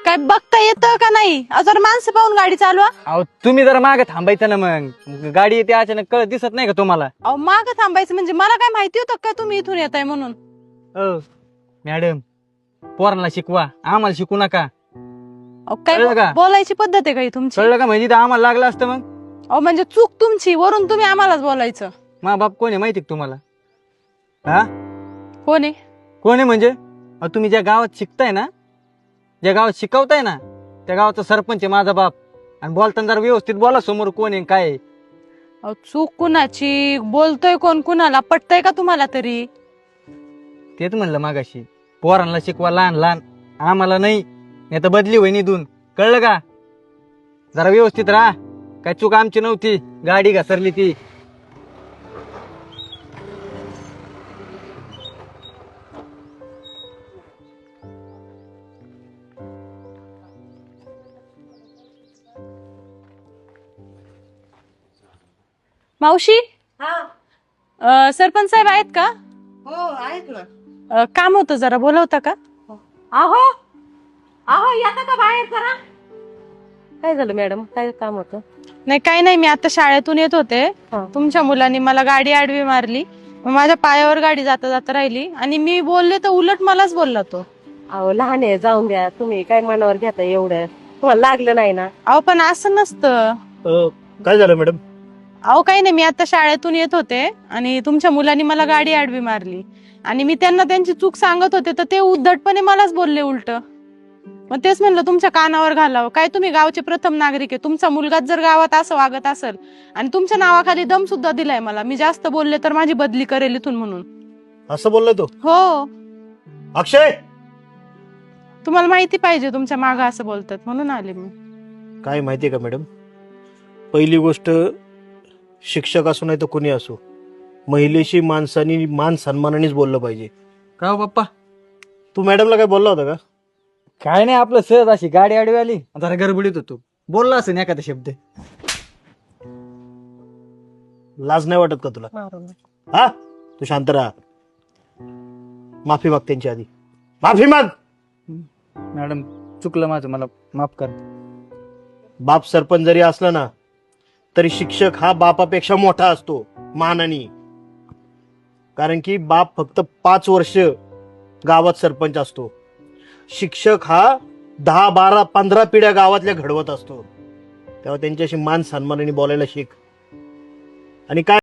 काय बघता येतं का नाही? जर माणसं पाहून गाडी चालवा. अहो तुम्ही जरा मागे थांबायचं ना, मग गाडी येते अचानक, कळत दिसत नाही का तुम्हाला? अहो मागं थांबायचं म्हणजे मला काय माहिती होतं काय तुम्ही इथून येताय म्हणून? मॅडम, पोरांना शिकवा, आम्हाला शिकू नका. अहो काय कळलं का? बोलायची पद्धत आहे का ही तुमची? कळलं का? म्हणजे इथं आम्हाला लागलं असतं मग. अहो म्हणजे चूक तुमची, वरून तुम्ही आम्हालाच बोलायचं. मा बाप कोण आहे माहिती का तुम्हाला? हा, कोण आहे? कोण आहे म्हणजे? अहो तुम्ही ज्या गावात शिकताय ना, ज्या गावात शिकवताय ना, त्या गावाचा सरपंच आहे माझा बाप. आणि बोलताना जरा व्यवस्थित बोला, समोर कोण आहे काय आहे. अहो चूक कुणाची? बोलतोय कोण कुणाला? पटतय का तुम्हाला तरी? तेच म्हणलं मागाशी, पोरांना शिकवा लहान लहान, आम्हाला नाही. नाही तर बदली होईन इथून. कळलं का? जरा व्यवस्थित राहा. काय चूक आमची नव्हती, गाडी घसरली ती. मावशी, सरपंच साहेब आहेत का? हो आहेत ना. काम होतं, जरा बोलवता का? आहो आहो येता का बाहेर जरा? काय झालं मॅडम, काय काम होतं? नाही काही नाही, मी आता शाळेतून येत होते. हा. तुमच्या मुलांनी मला गाडी आडवी मारली. मग माझ्या पायावर गाडी जाता जाता राहिली आणि मी बोलले तर उलट मलाच बोलला तो. अहो लहान आहे, जाऊन द्या. तुम्ही काय मनावर घेता एवढं? तुम्हाला लागलं नाही ना? अहो पण असं नसतं. काय झालं मॅडम? अहो काही नाही, मी आता शाळेतून येत होते आणि तुमच्या मुलांनी मला गाडी आडवी मारली आणि मी त्यांना त्यांची चूक सांगत होते तर ते उद्धटपणे मलाच बोलले उलट. मग तेच म्हणलं तुमच्या कानावर घालावं. काय तुम्ही गावचे प्रथम नागरिक आहे, तुमचा मुलगाच जर गावात असं वागत असेल आणि तुमच्या नावाखाली दम सुद्धा दिलाय मला, मी जास्त बोलले तर माझी बदली करेल इथून म्हणून. असं बोलला तो? हो, अक्षय, तुम्हाला माहिती पाहिजे तुमच्या मागं असं बोलतात म्हणून आले मी. काय माहितीये का मॅडम, पहिली गोष्ट, शिक्षक असो नाही तर कोणी असो, महिलेशी माणसानी मान सन्मानानेच बोललं पाहिजे. का हो पप्पा? तू मॅडमला काय बोलला होता का? काय नाही, आपलं सहज अशी गाडी आडवी आली, जरा गडबडीत होतो, बोलला असेल एखादा शब्द. लाज नाही वाटत का तुला? हा, तू शांत राहा. माफी माग त्यांची आधी, माफी माग. मॅडम चुकलं माझं, मला माफ कर. बाप सरपंच जरी असला ना तरी शिक्षक हा बापापेक्षा मोठा असतो मानाने. कारण की बाप फक्त 5 वर्ष गावात सरपंच असतो, शिक्षक हा 10, 12, 15 पिढ्या गावातल्या घडवत असतो. तेव्हा त्यांच्याशी मान सन्मानाने बोलायला शिक. आणि काय